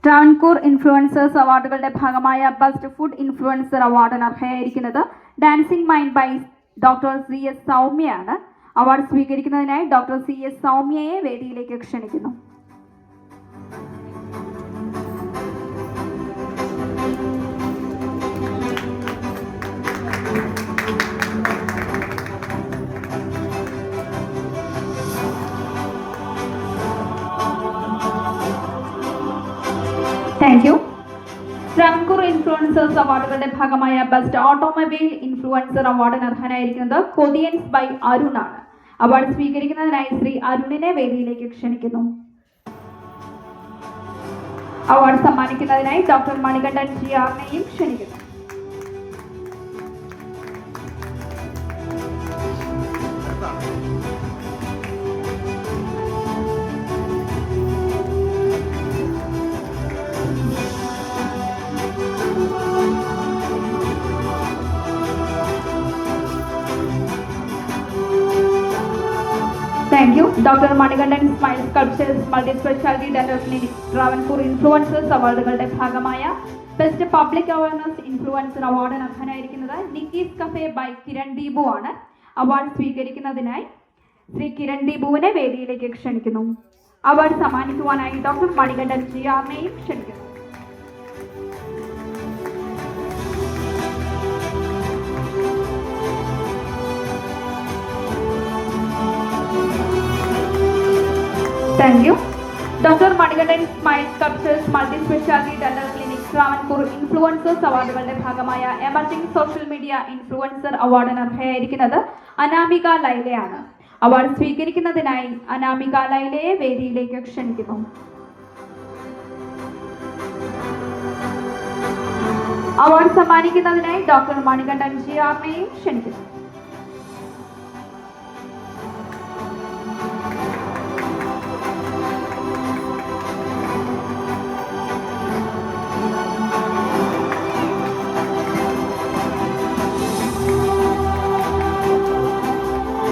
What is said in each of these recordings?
Travancore influencers അവാർഡുകളുടെ ഭാഗമായ best food influencer അവാർഡിന് അർഹയായിരിക്കുന്നത് dancing mind by doctor C S സൗമ്യയാണ്. അവാർഡ് സ്വീകരിക്കുന്നതിനായി ഡോക്ടർ സി എസ് സൗമ്യയെ വേദിയിലേക്ക് ക്ഷണിക്കുന്നു. Thank you. ട്രാവൻകൂർ ഇൻഫ്ലുവൻസേഴ്സ് അവാർഡുകളുടെ ഭാഗമായ ബെസ്റ്റ് ഓട്ടോമൊബൈൽ ഇൻഫ്ലുവൻസർ അവാർഡിന് അർഹനായിരിക്കുന്നത് കൊതിയൻസ് ബൈ അരുൺ ആണ്. അവാർഡ് സ്വീകരിക്കുന്നതിനായി ശ്രീ അരുണിനെ വേദിയിലേക്ക് ക്ഷണിക്കുന്നു. അവാർഡ് സമ്മാനിക്കുന്നതിനായി ഡോക്ടർ മണികണ്ഠൻ ജി ആറിനെയും ക്ഷണിക്കുന്നു. Thank you. Dr. Manikandan Smile Sculptures Multi-Specialty Dental Clinic Travancore influencers അവാർഡുകളുടെ ഭാഗമായ ബെസ്റ്റ് പബ്ലിക് അവയർനെസ് ഇൻഫ്ലുവൻസർ അവാർഡിന് അർഹനായിരിക്കുന്നത് Nikki's cafe by Kiran Deepu ആണ്. അവാർഡ് സ്വീകരിക്കുന്നതിനായി ശ്രീ കിരൺ ദീപുവിനെ വേദിയിലേക്ക് ക്ഷണിക്കുന്നു. അവാർഡ് സമ്മാനിക്കുവാനായി ഡോക്ടർ മണികണ്ഠൻ ജി ആറിനെയും ക്ഷണിക്കുന്നു. Thank you. Dr. Manikandan Smile Sculptures Multi-Specialty Dental Clinic Travancore influencers അവാർഡുകളുടെ ഭാഗമായ എമർജിംഗ് സോഷ്യൽ മീഡിയ ഇൻഫ്ലുവൻസർ അവാർഡിന് അർഹയായിരിക്കുന്നത് അനാമിക ലൈലയാണ്. അവാർഡ് സ്വീകരിക്കുന്നതിനായി അനാമിക ലൈലയെ വേദിയിലേക്ക് ക്ഷണിക്കുന്നു. അവാർഡ് സമ്മാനിക്കുന്നതിനായി ഡോക്ടർ മണികണ്ഠൻ ജി ആറിനെയും ക്ഷണിക്കുന്നു.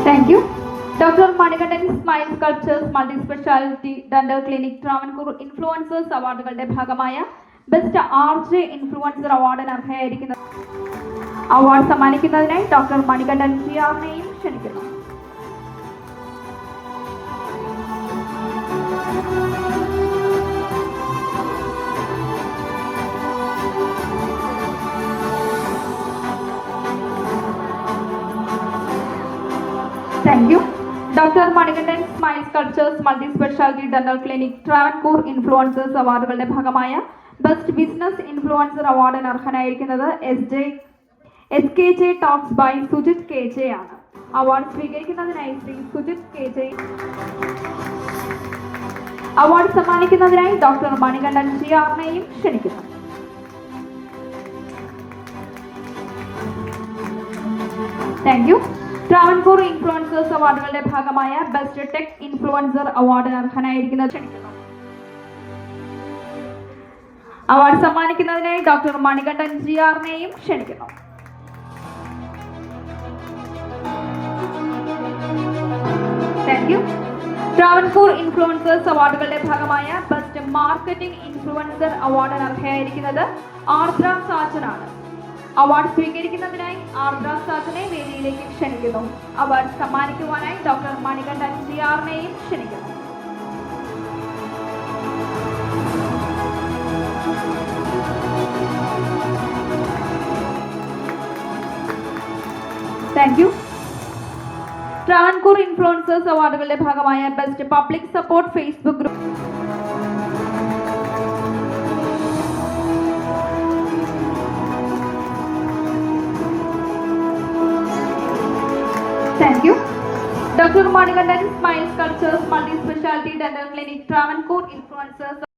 Thank you. Dr. Manikandan Smile Sculptures Multi-Specialty Dental Clinic Travancore influencers അവാർഡുകളുടെ ഭാഗമായ ബെസ്റ്റ് ആർജെ ഇൻഫ്ലുവൻസർ അവാർഡിന് അർഹയായിരിക്കുന്നത് അവാർഡ് സമ്മാനിക്കുന്നതിനായി ഡോക്ടർ മണികണ്ഠൻ ജി ആറിനെയും ക്ഷണിക്കുന്നു. Thank you. Dr. Manikandan Smile Sculptures Multi-Specialty Dental Clinic Travancore influencers അവാർഡുകളുടെ ഭാഗമായ ബെസ്റ്റ് ബിസിനസ് ഇൻഫ്ലുവൻസർ അവാർഡിന് അർഹനായിരിക്കുന്നത് SKJ talks by Sujith KJ ആണ്. അവാർഡ് സ്വീകരിക്കുന്നതിനായി ശ്രീ സുജിത് KJ അവാർഡ് സമ്മാനിക്കുന്നതിനായി ഡോക്ടർ മണികണ്ഠൻ ജി ആറിനെയും ക്ഷണിക്കുന്നു. Thank you. ട്രാവൻകൂർ ഇൻഫ്ലുവൻസേഴ്സ് അവാർഡുകളുടെ ഭാഗമായ ബെസ്റ്റ് ടെക് ഇൻഫ്ലുവൻസർ അവാർഡിന് അർഹനായിരിക്കുന്നത് ക്ഷണിക്കുന്നു. അവാർഡ് സമ്മാനിക്കുന്നതിനായി ഡോക്ടർ മണികണ്ഠൻ ജി ആറിനെയും ക്ഷണിക്കുന്നു. Thank you. ട്രാവൻകൂർ ഇൻഫ്ലുവൻസേഴ്സ് അവാർഡുകളുടെ ഭാഗമായ ബെസ്റ്റ് മാർക്കറ്റിംഗ് ഇൻഫ്ലുവൻസർ അവാർഡിന് അർഹയായിരിക്കുന്നത് ആർദ്ര സാജനാണ്. അവാർഡ് സ്വീകരിക്കുന്നതിനായി ആർദ്ര സാജനെ വേദിയിലേക്ക് ക്ഷണിക്കുന്നു. അവാർഡ് സമ്മാനിക്കുവാനായി ഡോക്ടർ മണികണ്ഠൻ ജി ആറിനെയും ക്ഷണിക്കുന്നു. Thank you. ട്രാവൻകൂർ ഇൻഫ്ലുവൻസേഴ്സ് അവാർഡുകളുടെ ഭാഗമായ best public support Facebook group Thank you. Dr. Manikandan Smile Sculptures Multi-Specialty Dental Clinic Travancore influencers